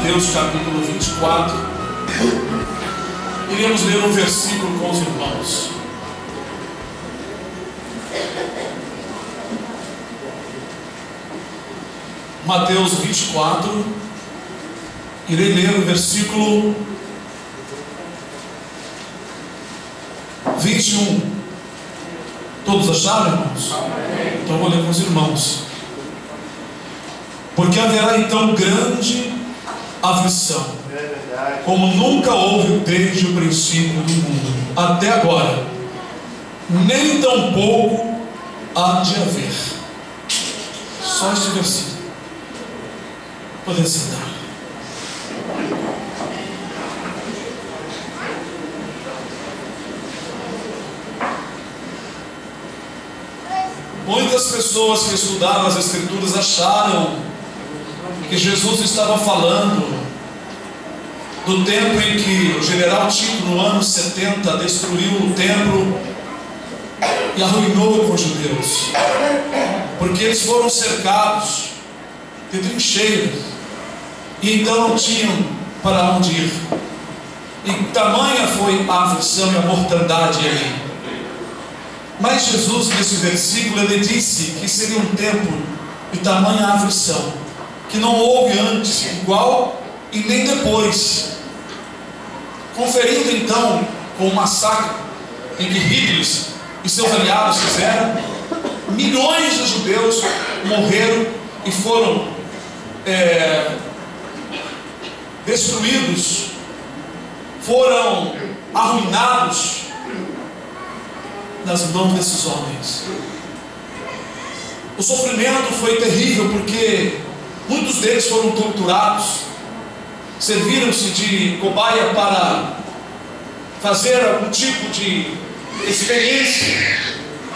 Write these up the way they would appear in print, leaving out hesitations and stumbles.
Mateus capítulo 24. Iremos ler um versículo com os irmãos. Mateus 24. Irei ler o versículo 21. Todos acharam, irmãos? Amém. Então vou ler com os irmãos. Porque haverá então grande aflição, como nunca houve desde o princípio do mundo até agora, nem tampouco há de haver. Só este versículo. Podem sentar. Muitas pessoas que estudaram as Escrituras acharam que Jesus estava falando do tempo em que o general Tito, no ano 70, destruiu o templo e arruinou com os judeus, porque eles foram cercados de trincheiras e então não tinham para onde ir, e tamanha foi a aflição e a mortandade ali. Mas Jesus, nesse versículo, ele disse que seria um tempo de tamanha aflição que não houve antes igual e nem depois. Conferindo então com o massacre em que Hitler e seus aliados fizeram, milhões de judeus morreram e foram destruídos, foram arruinados nas mãos desses homens. O sofrimento foi terrível, porque muitos deles foram torturados, serviram-se de cobaia para fazer algum tipo de experiência.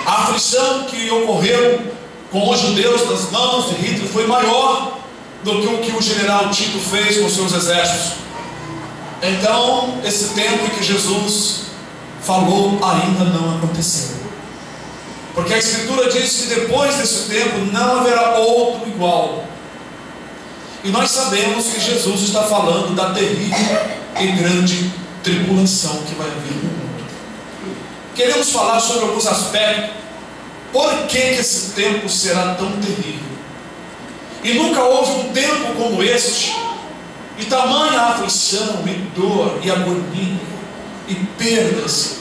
A aflição que ocorreu com os judeus nas mãos de Hitler foi maior do que o que o general Tito fez com seus exércitos. Então, esse tempo em que Jesus falou ainda não aconteceu, porque a Escritura diz que depois desse tempo não haverá outro igual. E nós sabemos que Jesus está falando da terrível e grande tribulação que vai vir no mundo. Queremos falar sobre alguns aspectos. Por que esse tempo será tão terrível? E nunca houve um tempo como este, e tamanha aflição, e dor, e agonia, e perdas,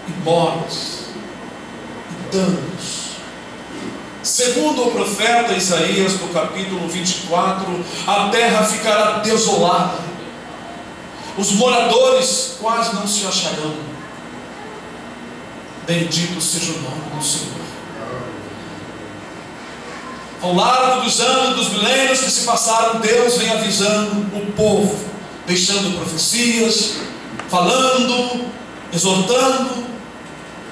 e mortes, e danos. Segundo o profeta Isaías, no capítulo 24, a terra ficará desolada, os moradores quase não se acharão. Bendito seja o nome do Senhor. Ao largo dos anos, dos milênios que se passaram, Deus vem avisando o povo, deixando profecias, falando, exortando,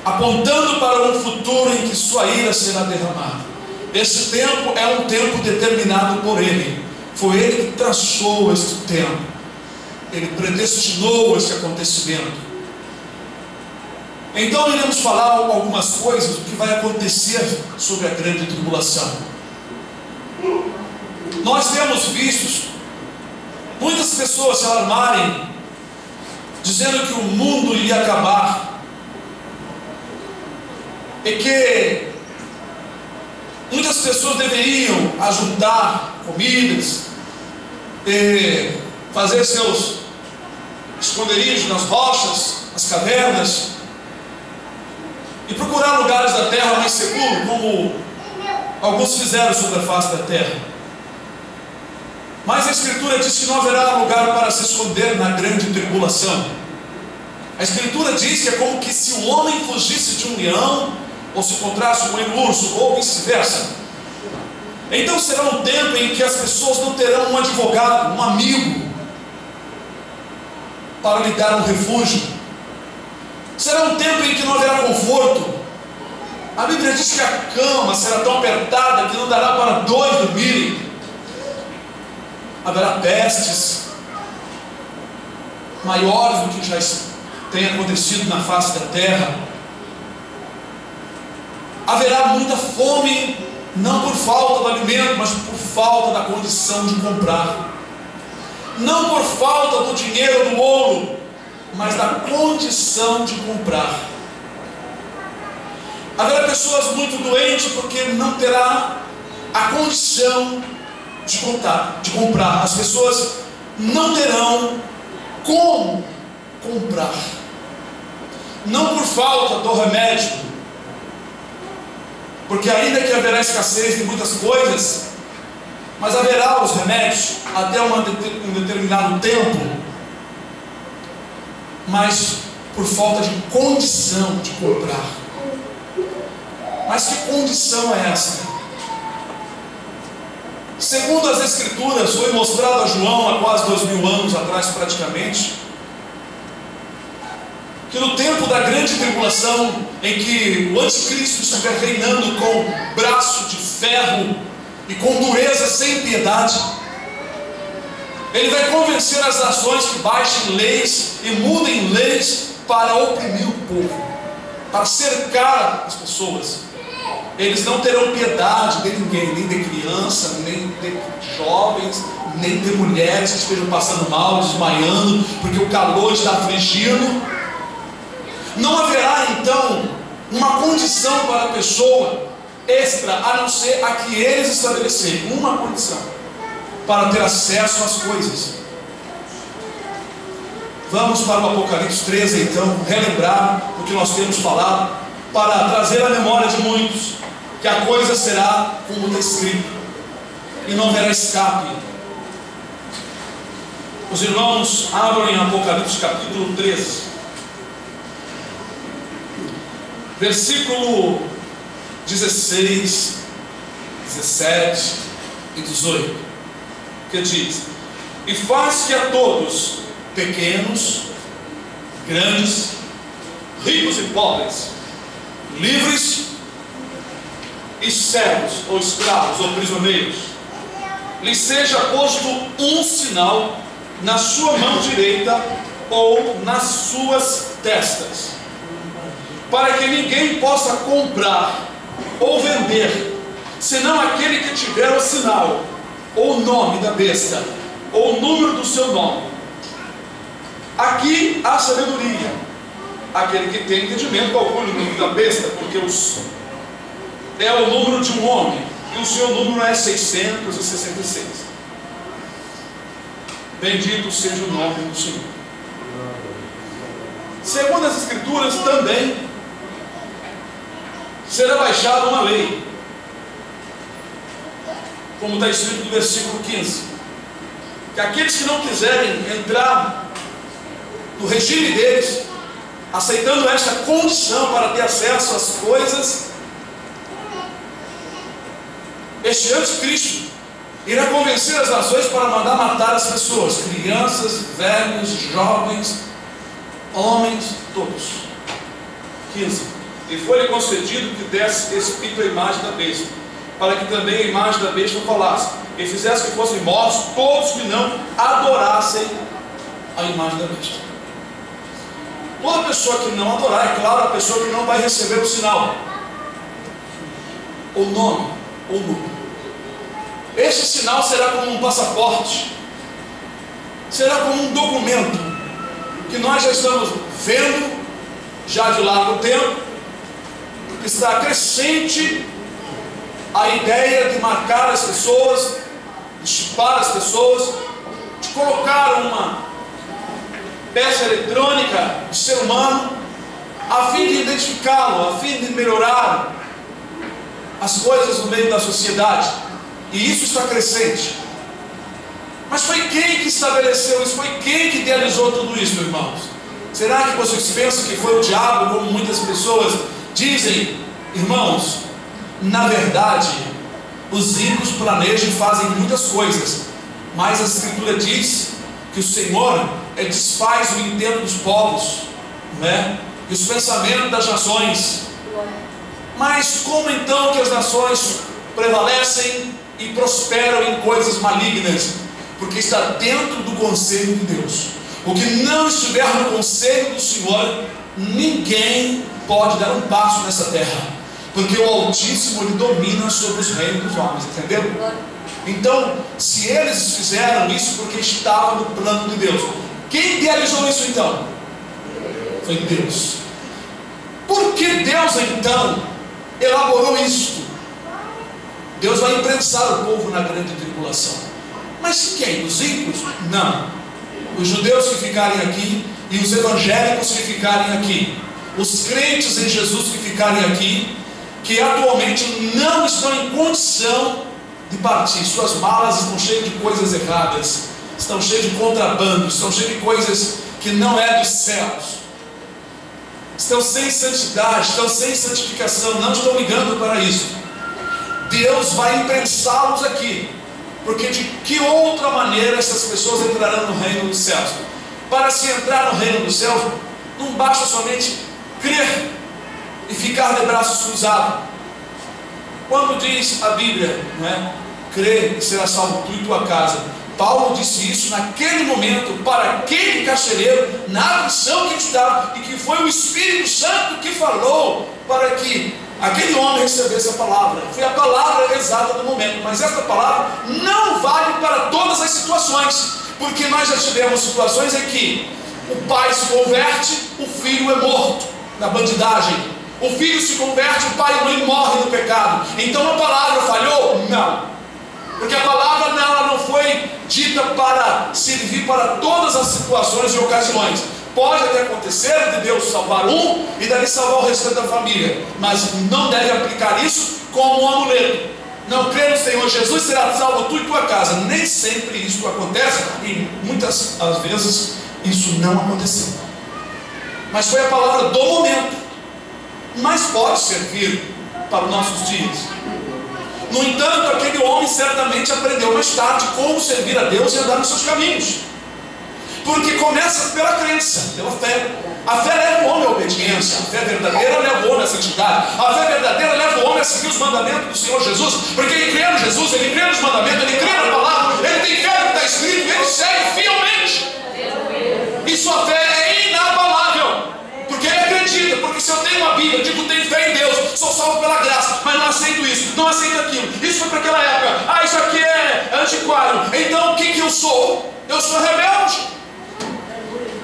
apontando para um futuro em que sua ira será derramada. Esse tempo é um tempo determinado por Ele. Foi Ele que traçou este tempo. Ele predestinou esse acontecimento. Então iremos falar algumas coisas do que vai acontecer sobre a grande tribulação. Nós temos visto muitas pessoas se alarmarem, dizendo que o mundo iria acabar, e que muitas pessoas deveriam ajuntar comidas e fazer seus esconderijos nas rochas, nas cavernas, e procurar lugares da terra mais seguros, como alguns fizeram sobre a face da terra. Mas a Escritura diz que não haverá lugar para se esconder na grande tribulação. A Escritura diz que é como que se um homem fugisse de um leão, ou se encontrasse com um urso, ou vice-versa. Então será um tempo em que as pessoas não terão um advogado, um amigo, para lhe dar um refúgio. Será um tempo em que não haverá conforto. A Bíblia diz que a cama será tão apertada que não dará para dois dormirem. Haverá pestes maiores do que já tem acontecido na face da terra. Haverá muita fome, não por falta do alimento, mas por falta da condição de comprar. não por falta do dinheiro ou do ouro, mas da condição de comprar. Haverá pessoas muito doentes porque não terá a condição de comprar. As pessoas não terão como comprar. Não por falta do remédio, porque ainda que haverá escassez de muitas coisas, mas haverá os remédios até um determinado tempo, mas por falta de condição de comprar. Mas que condição é essa? Segundo as Escrituras, foi mostrado a João há quase 2000 anos atrás praticamente, que no tempo da grande tribulação, em que o anticristo estiver reinando com braço de ferro e com dureza sem piedade, ele vai convencer as nações que baixem leis e mudem leis para oprimir o povo, para cercar as pessoas. Eles não terão piedade de ninguém, nem de criança, nem de jovens, nem de mulheres que estejam passando mal, desmaiando, porque o calor está afligindo. Não haverá então uma condição para a pessoa extra, a não ser a que eles estabelecerem, uma condição para ter acesso às coisas. Vamos para o Apocalipse 13 então, relembrar o que nós temos falado, para trazer à memória de muitos que a coisa será como está escrito, e não haverá escape. Os irmãos abram em Apocalipse capítulo 13, versículo 16, 17 e 18, que diz: e faz que a todos, pequenos, grandes, ricos e pobres, livres e servos, ou escravos, ou prisioneiros, lhes seja posto um sinal na sua mão direita ou nas suas testas, para que ninguém possa comprar ou vender, senão aquele que tiver o sinal, ou o nome da besta, ou o número do seu nome. Aqui há sabedoria. Aquele que tem entendimento calcule o número da besta, porque é o número de um homem, e o seu número é 666. Bendito seja o nome do Senhor. Segundo as Escrituras, também será baixada uma lei, como está escrito no versículo 15, que aqueles que não quiserem entrar no regime deles, aceitando esta condição para ter acesso às coisas, este anticristo irá convencer as nações para mandar matar as pessoas, crianças, velhos, jovens, homens, todos. 15. E foi-lhe concedido que desse espírito à imagem da besta, para que também a imagem da besta falasse, e fizesse que fossem mortos todos que não adorassem a imagem da besta. Toda pessoa que não adorar, é claro, a pessoa que não vai receber o sinal, o nome, o número. Este sinal será como um passaporte, será como um documento, que nós já estamos vendo, já de largo tempo, que está crescente a ideia de marcar as pessoas, de chipar as pessoas, de colocar uma peça eletrônica do ser humano, a fim de identificá-lo, a fim de melhorar as coisas no meio da sociedade. E isso está crescente. Mas foi quem que estabeleceu isso? Foi quem que idealizou tudo isso, irmãos? Será que vocês pensam que foi o diabo, como muitas pessoas dizem? Irmãos, na verdade, os ricos planejam e fazem muitas coisas, mas a Escritura diz que o Senhor desfaz o intento dos povos, né? E os pensamentos das nações. Mas como então que as nações prevalecem e prosperam em coisas malignas? Porque está dentro do conselho de Deus. O que não estiver no conselho do Senhor, ninguém pode dar um passo nessa terra, porque o Altíssimo ele domina sobre os reinos dos homens, entenderam? Então, se eles fizeram isso, porque estava no plano de Deus. Quem idealizou isso então? Foi Deus. Por que Deus então elaborou isto? Deus vai imprensar o povo na grande tribulação. Mas quem? Os ímpios? Não. Os judeus que ficarem aqui e os evangélicos que ficarem aqui, os crentes em Jesus que ficarem aqui, que atualmente não estão em condição de partir. Suas malas estão cheias de coisas erradas, estão cheias de contrabando, estão cheias de coisas que não é dos céus, estão sem santidade, estão sem santificação, não estão ligando para isso. Deus vai imprensá-los aqui, porque de que outra maneira essas pessoas entrarão no reino dos céus? Para se entrar no reino dos céus, não basta somente crer e ficar de braços cruzados. Quando diz a Bíblia, não é? Crê e será salvo tu e tua casa. Paulo disse isso naquele momento para aquele carcereiro, na missão que estava, e que foi o Espírito Santo que falou para que aquele homem recebesse a palavra. Foi a palavra exata do momento, mas esta palavra não vale para todas as situações, porque nós já tivemos situações em que o pai se converte, o filho é morto na bandidagem. O filho se converte, o pai e a mãe morrem no pecado. Então a palavra falhou? Não. Porque a palavra ela não foi dita para servir para todas as situações e ocasiões. Pode até acontecer de Deus salvar um e dali salvar o restante da família, mas não deve aplicar isso como um amuleto. Não crê no Senhor Jesus, será salvo tu e tua casa. Nem sempre isso acontece, e muitas às vezes isso não aconteceu. Mas foi a palavra do momento. Mas pode servir para os nossos dias. No entanto, aquele homem certamente aprendeu mais tarde como servir a Deus e andar nos seus caminhos. Porque começa pela crença, pela fé. A fé leva o homem à obediência. A fé verdadeira leva o homem à santidade. A fé verdadeira leva o homem a seguir os mandamentos do Senhor Jesus. Porque ele crê no Jesus, ele crê nos mandamentos, ele crê na palavra, ele tem fé no que está escrito, ele segue fielmente. E sua fé é inabalável. Porque ele acredita, porque se eu tenho uma Bíblia, eu digo tenho fé em Deus, sou salvo pela graça, mas não aceito isso, não aceito aquilo, isso foi para aquela época, isso aqui é antiquário, então o que eu sou? Eu sou rebelde.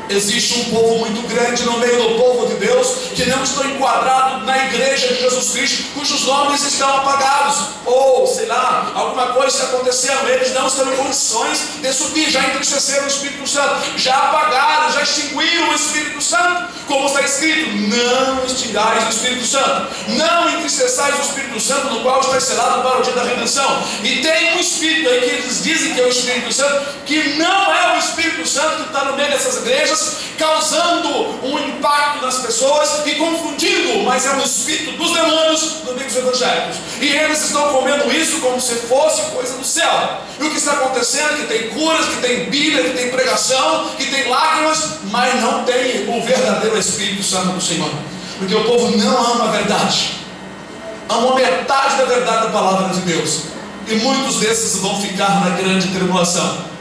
Existe um povo muito grande no meio do povo de Deus que não estão enquadrados na igreja de Jesus Cristo, cujos nomes estão apagados, ou sei lá, alguma coisa aconteceu, eles não estão em condições de subir, já entristeceram o Espírito Santo, já apagaram, já extinguiram o Espírito Santo, como está escrito: não extingais o Espírito Santo, não entristeçais o Espírito Santo, no qual está selado para o dia da redenção. E tem um Espírito aí que eles dizem que é o Espírito Santo, que não é o Espírito Santo que está no meio dessas igrejas, causando um impacto nas pessoas e confundindo, mas é o espírito dos demônios no meio dos evangélicos, e eles estão comendo isso como se fosse coisa do céu. E o que está acontecendo é que tem curas, que tem Bíblia, que tem pregação, que tem lágrimas, mas não tem o verdadeiro Espírito Santo do Senhor, porque o povo não ama a verdade, ama metade da verdade da palavra de Deus, e muitos desses vão ficar na grande tribulação.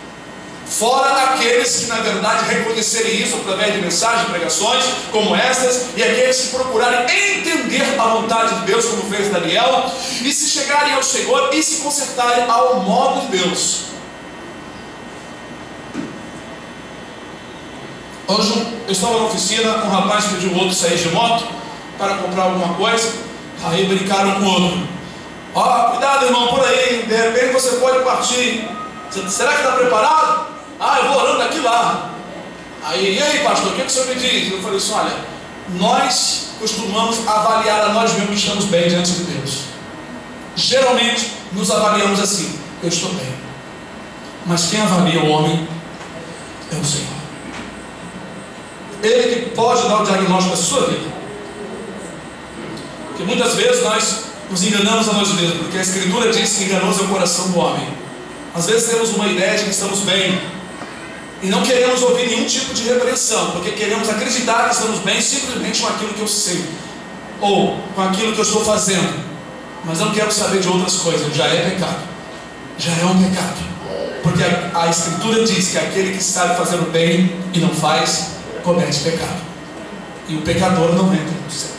Fora aqueles que na verdade reconhecerem isso através de mensagens, pregações como estas, e aqueles que procurarem entender a vontade de Deus, como fez Daniel, e se chegarem ao Senhor e se consertarem ao modo de Deus. Hoje eu estava na oficina, um rapaz pediu o outro sair de moto para comprar alguma coisa, aí brincaram com o outro: ó, cuidado irmão, por aí, de repente você pode partir, será que está preparado? Ah, eu vou orando daqui lá. Aí, e aí pastor, o que o senhor me diz? Eu falei assim: olha, nós costumamos avaliar a nós mesmos que estamos bem diante de Deus. Geralmente nos avaliamos assim: eu estou bem. Mas quem avalia o homem é o Senhor. Ele que pode dar o diagnóstico da sua vida. Porque muitas vezes nós nos enganamos a nós mesmos, porque a Escritura diz que enganoso é o coração do homem. Às vezes temos uma ideia de que estamos bem e não queremos ouvir nenhum tipo de repreensão, porque queremos acreditar que estamos bem simplesmente com aquilo que eu sei, ou com aquilo que eu estou fazendo, mas não quero saber de outras coisas. Já é pecado, já é um pecado, porque a Escritura diz que aquele que sabe fazer o bem e não faz, comete pecado, e o pecador não entra nos céus.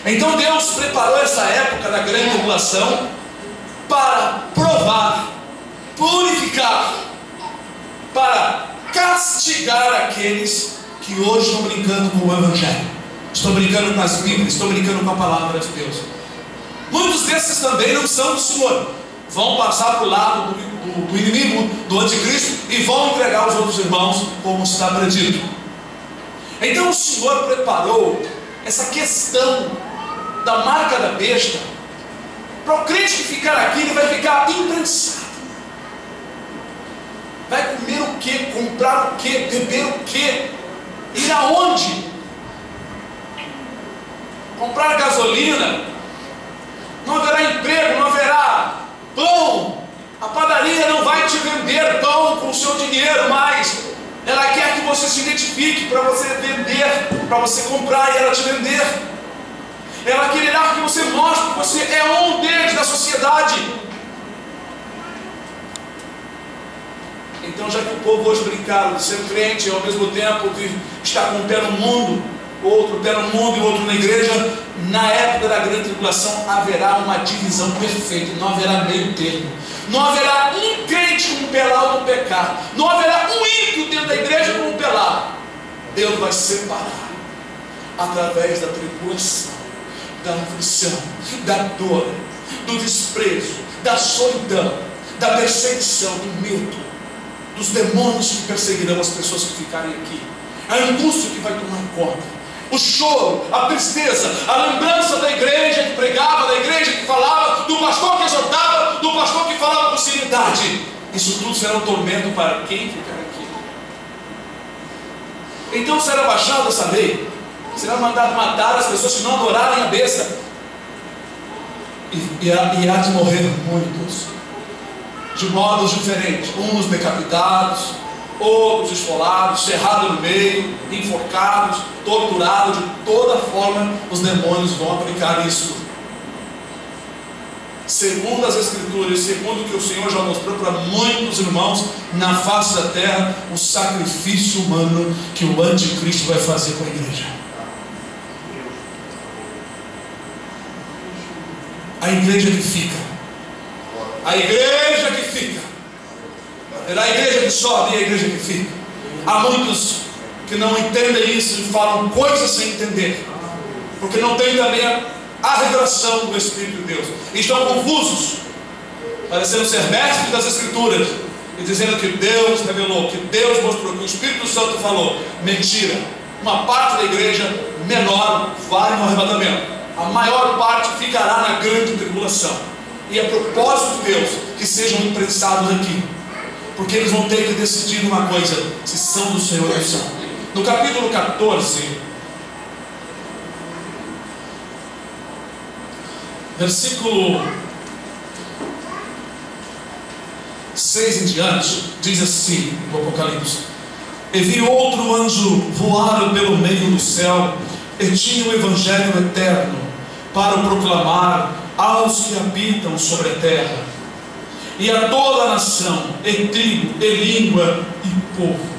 Então Deus preparou essa época da grande tribulação para provar, purificar, para castigar aqueles que hoje estão brincando com o Evangelho, estão brincando com as Bíblias, estão brincando com a palavra de Deus. Muitos desses também não são do Senhor, vão passar para o lado do inimigo, do anticristo, e vão entregar aos outros irmãos, como está predito. Então o Senhor preparou essa questão da marca da besta. Para o crente que ficar aqui, ele vai ficar imprensado. Vai comer o que? Comprar o que? Beber o que? Ir aonde? Comprar gasolina? Não haverá emprego, não haverá pão. A padaria não vai te vender pão com o seu dinheiro, mas ela quer que você se identifique para você vender, para você comprar e ela te vender. Ela quererá que você mostre que você é um deles da sociedade. Então, já que o povo hoje brincaram de ser crente e ao mesmo tempo de estar com um pé no mundo, outro pé no mundo e outro na igreja, na época da grande tribulação haverá uma divisão perfeita, não haverá meio termo. Não haverá um crente com um pelado no pecado, não haverá um ímpio dentro da igreja com um pelado. Deus vai separar através da tribulação, da aflição, da dor, do desprezo, da solidão, da perseguição, do medo, dos demônios que perseguirão as pessoas que ficarem aqui, a angústia que vai tomar conta, o choro, a tristeza, a lembrança da igreja que pregava, da igreja que falava, do pastor que exortava, do pastor que falava com seriedade. Isso tudo será um tormento para quem ficar aqui. Então será baixada essa lei, será mandado matar as pessoas que não adorarem a besta, e há de morrer muitos, de modos diferentes, uns decapitados, outros esfolados, cerrados no meio, enforcados, torturados. De toda forma os demônios vão aplicar isso. Segundo as Escrituras, segundo o que o Senhor já mostrou para muitos irmãos na face da terra, o sacrifício humano que o anticristo vai fazer com a igreja. A igreja que fica, a igreja que fica, é a igreja que sobe e a igreja que fica. Há muitos que não entendem isso e falam coisas sem entender, porque não tem também a revelação do Espírito de Deus, e estão confusos, parecendo ser mestres das Escrituras e dizendo que Deus revelou, que Deus mostrou, que o Espírito Santo falou. Mentira. Uma parte da igreja menor vai no arrebatamento, a maior parte ficará na grande tribulação. E é propósito de Deus que sejam imprensados aqui, porque eles vão ter que decidir uma coisa: se são do Senhor ou não são. No capítulo 14, versículo 6 em diante, diz assim no Apocalipse: e vi outro anjo voar pelo meio do céu, e tinha o Evangelho eterno para o proclamar aos que habitam sobre a terra, e a toda a nação, e tribo, e língua, e povo,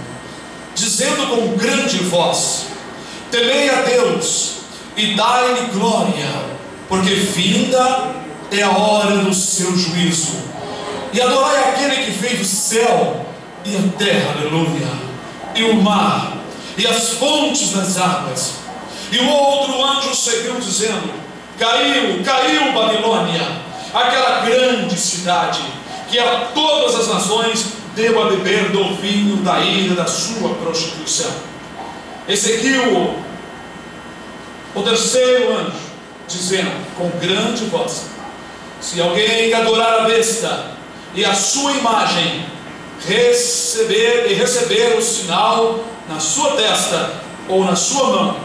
dizendo com grande voz: temei a Deus, e dai-lhe glória, porque vinda é a hora do seu juízo, e adorai aquele que fez o céu e a terra, aleluia, e o mar, e as fontes das águas. E o outro anjo seguiu dizendo: caiu, caiu Babilônia, aquela grande cidade, que a todas as nações deu a beber do vinho da ira da sua prostituição. E seguiu o terceiro anjo, dizendo com grande voz: se alguém adorar a besta e a sua imagem, receber o sinal na sua testa ou na sua mão,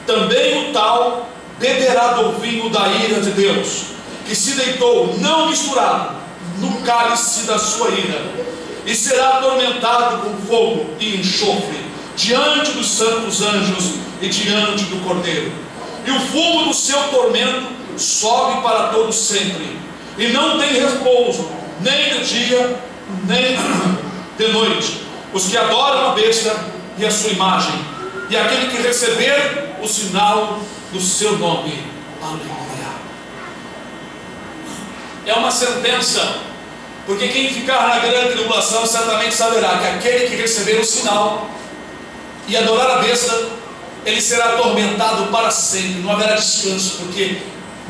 também o tal beberá do vinho da ira de Deus, que se deitou não misturado no cálice da sua ira, e será atormentado com fogo e enxofre diante dos santos anjos e diante do Cordeiro. E o fumo do seu tormento sobe para todo sempre, e não tem repouso, nem de dia, nem de noite, os que adoram a besta e a sua imagem, e aquele que receber o sinal do seu nome. Aleluia. é uma sentença, porque quem ficar na grande tribulação certamente saberá que aquele que receber o sinal e adorar a besta, ele será atormentado para sempre, não haverá descanso, porque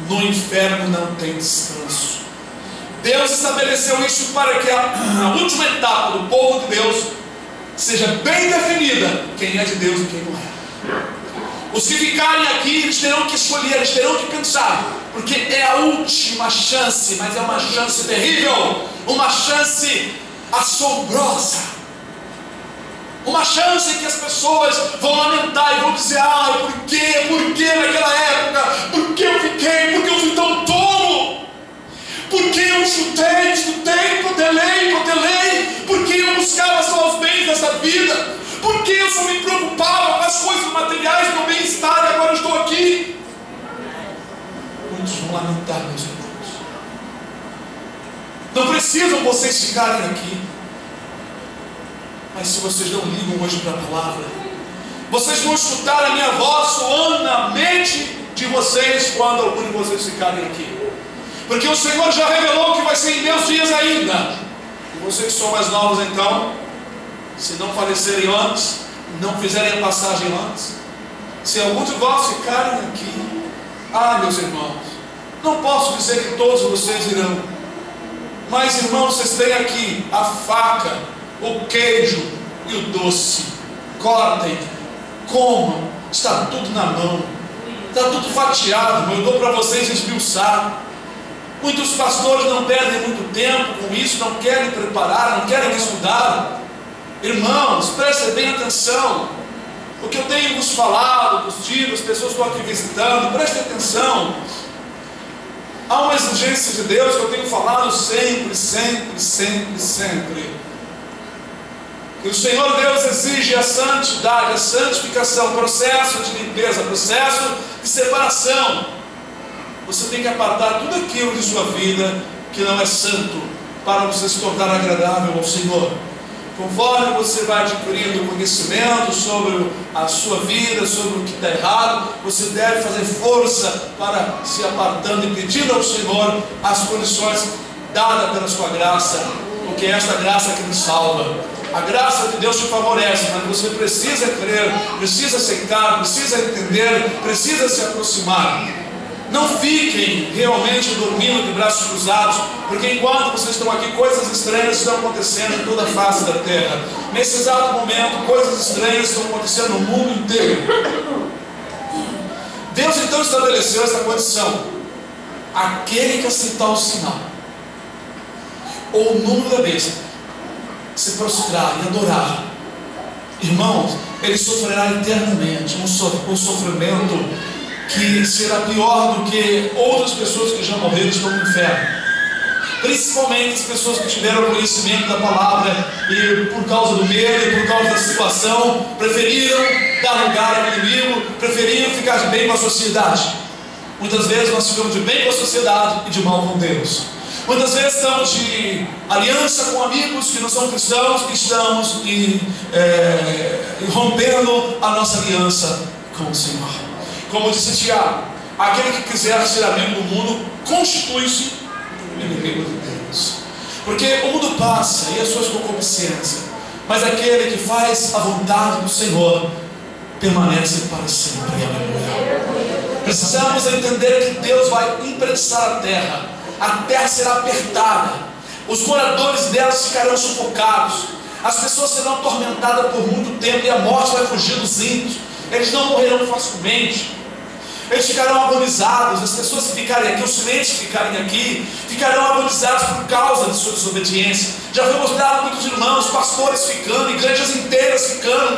no inferno não tem descanso. Deus estabeleceu isso para que a última etapa do povo de Deus seja bem definida, quem é de Deus e quem não é. Os que ficarem aqui, eles terão que escolher, eles terão que pensar, porque é a última chance, mas é uma chance terrível, uma chance assombrosa, uma chance que as pessoas vão lamentar e vão dizer: ai, por que naquela época, por que eu fui tão tolo, por que eu estudei, protelei, por que eu buscava só os bens dessa vida, por que eu só me preocupava com as coisas materiais, do meu bem-estar, e agora eu estou aqui. Muitos vão lamentar, meus irmãos. Não precisam vocês ficarem aqui, mas se vocês não ligam hoje para a palavra, vocês vão escutar a minha voz soando na mente de vocês quando algum de vocês ficarem aqui, porque o Senhor já revelou que vai ser em meus dias ainda. E vocês são mais novos, então, se não falecerem antes, não fizerem a passagem antes, se algum de vós ficarem aqui, meus irmãos, não posso dizer que todos vocês irão, mas, irmãos, vocês têm aqui a faca, o queijo e o doce. Cortem, comam, está tudo na mão, está tudo fatiado, eu dou para vocês esmiuçar. Muitos pastores não perdem muito tempo com isso, não querem preparar, não querem estudar. Irmãos, prestem bem atenção, o que eu tenho vos falado, vos dito, as pessoas que estão aqui visitando, prestem atenção. Há uma exigência de Deus que eu tenho falado sempre, que o Senhor Deus exige a santidade, a santificação, processo de limpeza, processo de separação. Você tem que apartar tudo aquilo de sua vida que não é santo, para você se tornar agradável ao Senhor. Conforme você vai adquirindo conhecimento sobre a sua vida, sobre o que está errado, você deve fazer força para se apartando e pedindo ao Senhor as condições dadas pela sua graça, porque é esta graça que nos salva. A graça de Deus te favorece, mas você precisa crer, precisa aceitar, precisa entender, precisa se aproximar. Não fiquem realmente dormindo de braços cruzados, porque enquanto vocês estão aqui, coisas estranhas estão acontecendo em toda a face da terra. Nesse exato momento, coisas estranhas estão acontecendo no mundo inteiro. Deus então estabeleceu essa condição: aquele que aceitar o sinal ou o número da besta, se prostrar e adorar, irmãos, ele sofrerá eternamente um sofrimento que será pior do que outras pessoas que já morreram e estão no inferno. Principalmente as pessoas que tiveram conhecimento da palavra e por causa do medo e por causa da situação preferiram dar lugar ao inimigo, preferiram ficar bem com a sociedade. Muitas vezes nós ficamos de bem com a sociedade e de mal com Deus. Muitas vezes estamos de aliança com amigos que não são cristãos, e estamos rompendo a nossa aliança com o Senhor. Como disse Tiago, aquele que quiser ser amigo do mundo, constitui-se inimigo de Deus. Porque o mundo passa e as suas concupiscências, mas aquele que faz a vontade do Senhor permanece para sempre. Aleluia. Precisamos entender que Deus vai imprensar a terra será apertada, os moradores dela ficarão sufocados, as pessoas serão atormentadas por muito tempo e a morte vai fugir dos ímpios. Eles não morrerão facilmente, eles ficarão agonizados. As pessoas que ficarem aqui, os crentes que ficarem aqui, ficarão agonizados por causa de sua desobediência. Já foi mostrado muitos irmãos, pastores ficando, igrejas inteiras ficando,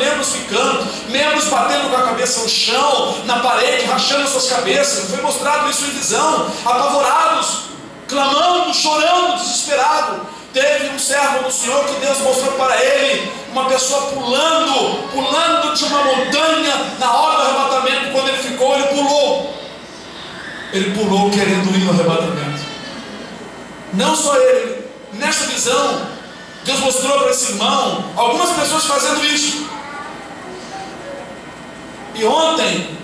membros batendo com a cabeça no chão, na parede, rachando suas cabeças. Foi mostrado isso em visão, apavorados, clamando, chorando, desesperado. Teve um servo do Senhor que Deus mostrou para ele uma pessoa pulando de uma montanha na hora do arrebatamento. Quando ele ficou, ele pulou querendo ir no arrebatamento. Não só ele, nessa visão Deus mostrou para esse irmão algumas pessoas fazendo isso. E ontem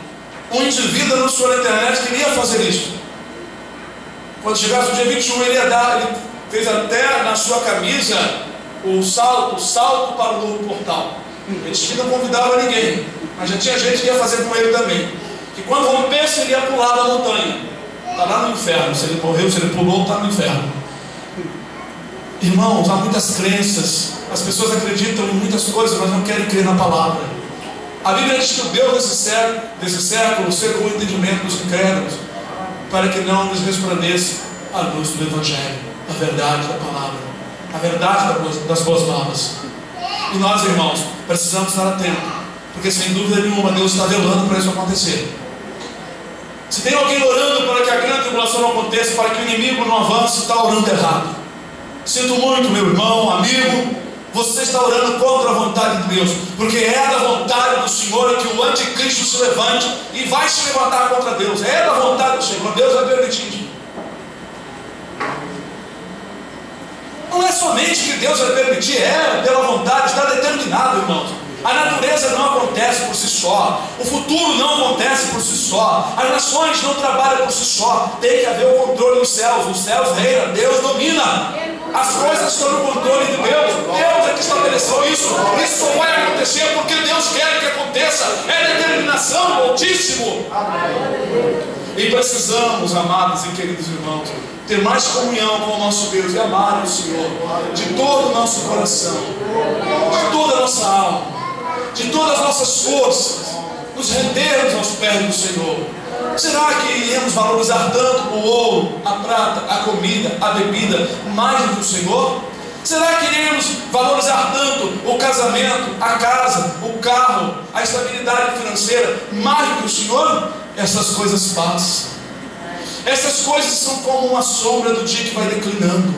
um indivíduo anunciou na internet que ele ia fazer isso. Quando chegasse o dia 21, ele fez até na sua camisa o salto para o novo portal. Ele disse que não convidava ninguém, mas já tinha gente que ia fazer com ele também. Que quando rompesse, ele ia pular da montanha. Está lá no inferno. Se ele morreu, se ele pulou, está no inferno. Irmãos, há muitas crenças. As pessoas acreditam em muitas coisas, mas não querem crer na palavra. A Bíblia diz que o Deus desse século secou o entendimento dos incrédulos, para que não lhes resplandeça a luz do Evangelho, a verdade da palavra, a verdade das boas novas. E nós, irmãos, precisamos estar atentos, porque sem dúvida nenhuma Deus está velando para isso acontecer. Se tem alguém orando para que a grande tribulação não aconteça, para que o inimigo não avance, está orando errado. Sinto muito, meu irmão, amigo, você está orando contra a vontade de Deus, porque é da vontade do Senhor que o anticristo se levante e vai se levantar contra Deus. É da vontade do Senhor, Deus vai permitir. Não é somente que Deus vai permitir, é pela vontade, está determinado, irmãos. A natureza não acontece por si só, o futuro não acontece por si só, as nações não trabalham por si só, tem que haver o controle dos céus, os céus reinam, Deus domina, as coisas estão no controle de Deus, Deus é que estabeleceu isso, isso só vai acontecer porque Deus quer que aconteça, é determinação do Altíssimo. E precisamos, amados e queridos irmãos, ter mais comunhão com o nosso Deus e amar o Senhor de todo o nosso coração, de toda a nossa alma, de todas as nossas forças, nos rendermos aos pés do Senhor. Será que iremos valorizar tanto o ouro, a prata, a comida, a bebida, mais do que o Senhor? Será que iremos valorizar tanto o casamento, a casa, o carro, a estabilidade financeira, mais do que o Senhor? Essas coisas passam. Essas coisas são como uma sombra do dia que vai declinando.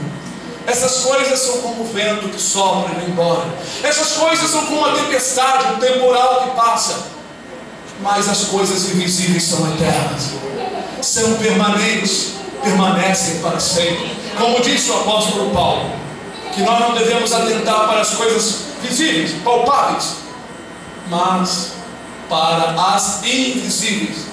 Essas coisas são como o vento que sopra e vai embora. Essas coisas são como uma tempestade, um temporal que passa. Mas as coisas invisíveis são eternas, são permanentes, permanecem para sempre. Como disse o apóstolo Paulo, que nós não devemos atentar para as coisas visíveis, palpáveis, mas para as invisíveis,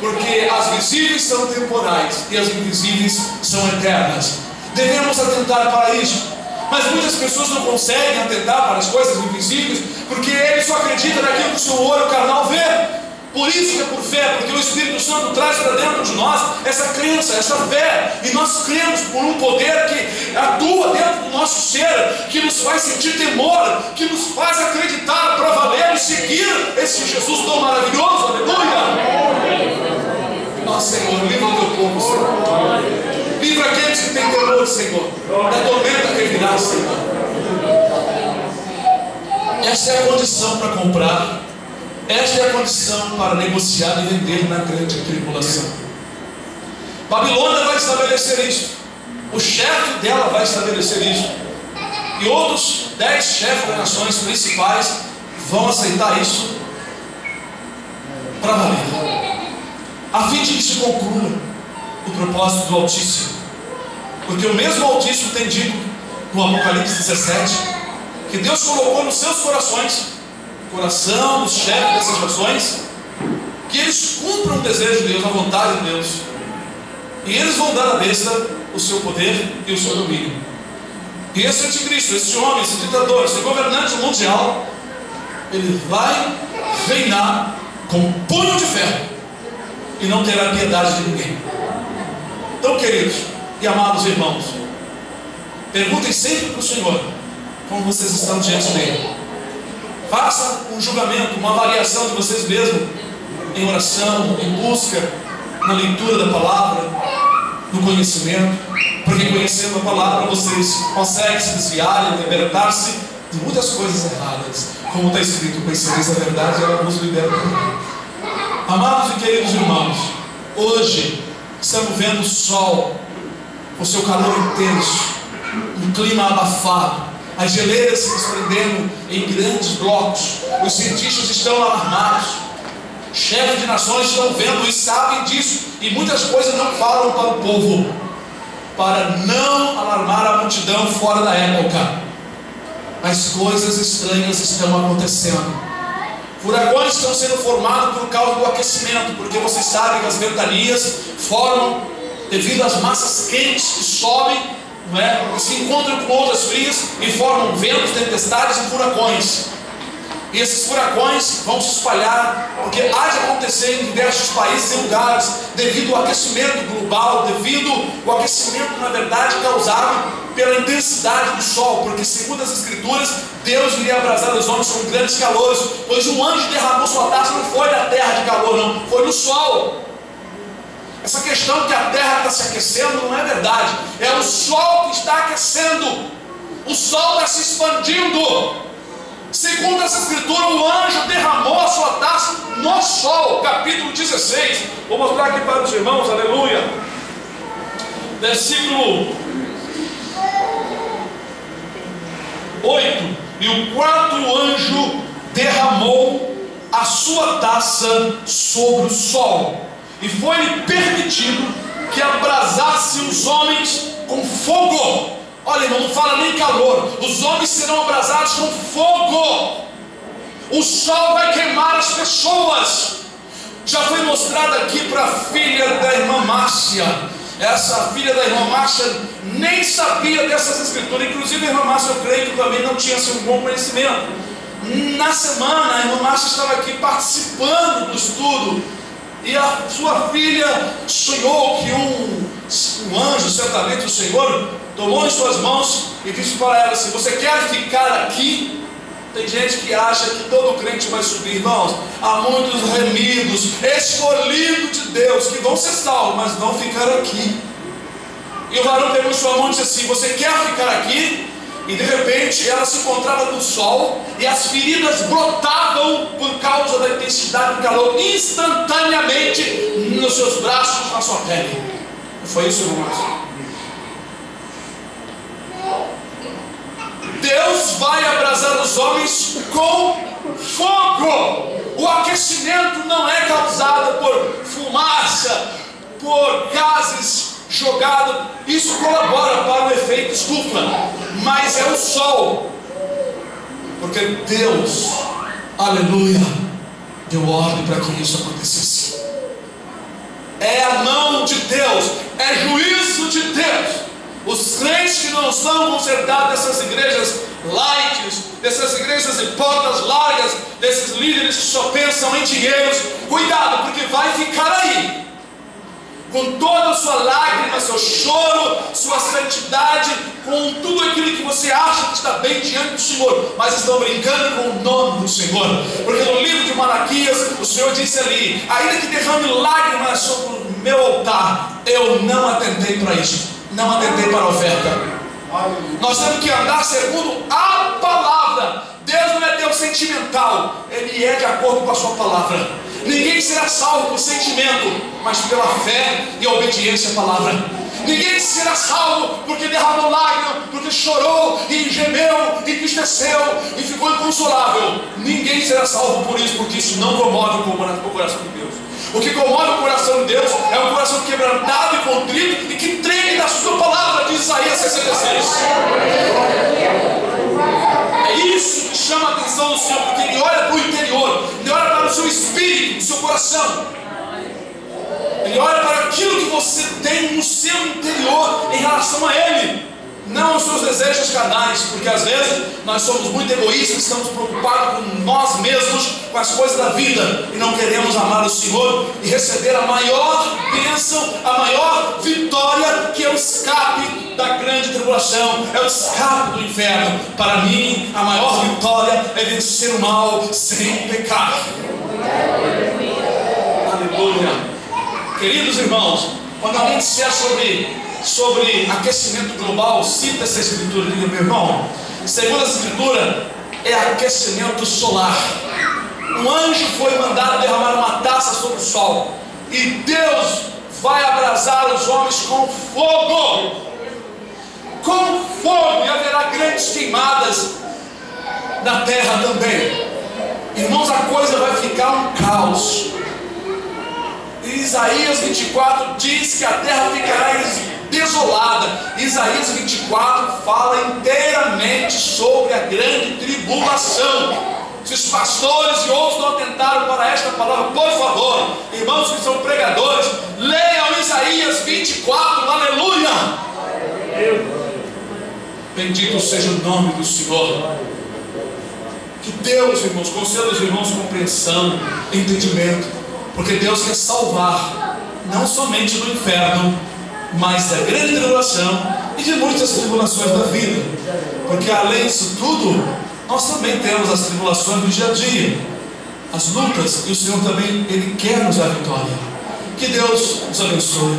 porque as visíveis são temporais e as invisíveis são eternas. Devemos atentar para isso, mas muitas pessoas não conseguem atentar para as coisas invisíveis, porque eles só acreditam naquilo que o seu olho carnal vê. Por isso que é por fé, porque o Espírito Santo traz para dentro de nós essa crença, essa fé, e nós cremos por um poder que atua dentro do nosso ser, que nos faz sentir temor, que nos faz acreditar para valer e seguir esse Jesus tão maravilhoso. Aleluia! Ó Senhor, livra o teu povo, Senhor. Livra aqueles que têm temor, Senhor, da tormenta que virá, Senhor. Esta é a condição para comprar. Esta é a condição para negociar e vender na grande tribulação. Babilônia vai estabelecer isso. O chefe dela vai estabelecer isso. E outros 10 chefes das nações principais vão aceitar isso para valer, a fim de que se conclua o propósito do Altíssimo. Porque o mesmo Altíssimo tem dito no Apocalipse 17 que Deus colocou nos seus corações, coração dos chefes dessas nações, que eles cumpram o desejo de Deus, a vontade de Deus, e eles vão dar à besta o seu poder e o seu domínio. E esse anticristo, esse homem, esse ditador, esse governante mundial, ele vai reinar com um punho de ferro e não terá piedade de ninguém. Então, queridos e amados irmãos, perguntem sempre para o Senhor como vocês estão diante dele. Façam um julgamento, uma avaliação de vocês mesmos, em oração, em busca, na leitura da palavra, no conhecimento, porque conhecendo a palavra vocês conseguem se desviar e libertar-se de muitas coisas erradas, como está escrito: conhecereis a verdade e ela vos libertará. Amados e queridos irmãos, hoje estamos vendo o sol, o seu calor intenso, um clima abafado, as geleiras se desprendendo em grandes blocos, os cientistas estão alarmados, chefes de nações estão vendo e sabem disso, e muitas coisas não falam para o povo, para não alarmar a multidão fora da época. As coisas estranhas estão acontecendo. Furacões estão sendo formados por causa do aquecimento, porque vocês sabem que as ventanias formam devido às massas quentes que sobem, não é? E se encontram com outras frias e formam ventos, tempestades e furacões. E esses furacões vão se espalhar, porque há de acontecer em diversos países e lugares, devido ao aquecimento global, devido ao aquecimento, na verdade, causado pela intensidade do sol, porque segundo as Escrituras, Deus iria abrasar os homens com grandes calores, pois um anjo derramou sua taça, não foi da terra de calor, não, foi no sol. Essa questão que a terra está se aquecendo não é verdade, é o sol que está aquecendo, o sol está se expandindo. Segundo essa escritura, o anjo derramou a sua taça no sol, capítulo 16. Vou mostrar aqui para os irmãos, aleluia. Versículo 8. E o quarto anjo derramou a sua taça sobre o sol, e foi-lhe permitido que abrasasse os homens com fogo. Olha, irmão, não fala nem calor. Os homens serão abrasados com fogo. O sol vai queimar as pessoas. Já foi mostrado aqui para a filha da irmã Márcia. Essa filha da irmã Márcia nem sabia dessas escrituras. Inclusive a irmã Márcia, eu creio que também não tinha assim, um bom conhecimento. Na semana a irmã Márcia estava aqui participando do estudo, e a sua filha sonhou que um anjo, certamente o Senhor, tomou em suas mãos e disse para ela assim: você quer ficar aqui? Tem gente que acha que todo crente vai subir, irmãos. Há muitos remidos, escolhidos de Deus, que vão ser salvos, mas não ficar aqui. E o varão pegou em sua mão e disse assim: você quer ficar aqui? E de repente ela se encontrava no sol, e as feridas brotavam por causa da intensidade do calor, instantaneamente nos seus braços, na sua pele. Não foi isso, irmãos? Deus vai abrasar os homens com fogo. O aquecimento não é causado por fumaça, por gases jogados. Isso colabora para o efeito estufa, mas é o sol, porque Deus, aleluia, deu ordem para que isso acontecesse. É a mão de Deus, é juízo de Deus. Os crentes que não são consertados dessas igrejas light, dessas igrejas de portas largas, desses líderes que só pensam em dinheiros, cuidado, porque vai ficar aí, com toda a sua lágrima, seu choro, sua santidade, com tudo aquilo que você acha que está bem diante do Senhor, mas estão brincando com o nome do Senhor. Porque no livro de Malaquias, o Senhor disse ali: ainda que derrame lágrimas sobre o meu altar, eu não atentei para isso, não atentei para a oferta. Nós temos que andar segundo a palavra. Deus não é Deus sentimental, Ele é de acordo com a sua palavra. Ninguém será salvo por sentimento, mas pela fé e obediência à palavra. Ninguém será salvo porque derramou lágrimas, porque chorou e gemeu e entristeceu e ficou inconsolável. Ninguém será salvo por isso, porque isso não comove o coração de Deus. O que comove o coração de Deus é um coração quebrantado e contrito e que treme da sua palavra, diz Isaías 66. É isso que chama a atenção do Senhor, porque Ele olha para o interior, Ele olha para o seu espírito, o seu coração. Ele olha para aquilo que você tem no seu interior em relação a Ele, não aos seus desejos carnais, porque às vezes nós somos muito egoístas, estamos preocupados com nós mesmos, com as coisas da vida, e não queremos amar o Senhor e receber a maior bênção, a maior vitória, que é o escape da grande tribulação, é o escape do inferno. Para mim, a maior vitória é vencer o mal sem pecar. Aleluia. Queridos irmãos, quando alguém disser sobre aquecimento global, cita essa escritura. Diga: meu irmão, segundo a escritura, é aquecimento solar. Um anjo foi mandado derramar uma taça sobre o sol, e Deus vai abrasar os homens com fogo. Com fogo, e haverá grandes queimadas na terra também. Irmãos, a coisa vai ficar um caos. Isaías 24 diz que a terra ficará desolada. Isaías 24 fala inteiramente sobre a grande tribulação. Se os pastores e outros não atentaram para esta palavra, por favor, irmãos que são pregadores, leiam Isaías 24. 2024, aleluia! Bendito seja o nome do Senhor. Que Deus, irmãos, conceda aos irmãos compreensão, entendimento, porque Deus quer salvar, não somente do inferno, mas da grande tribulação e de muitas tribulações da vida, porque além disso tudo, nós também temos as tribulações do dia a dia, as lutas, e o Senhor também, Ele quer nos dar vitória. Que Deus nos abençoe,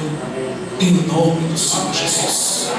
em nome do Senhor Jesus.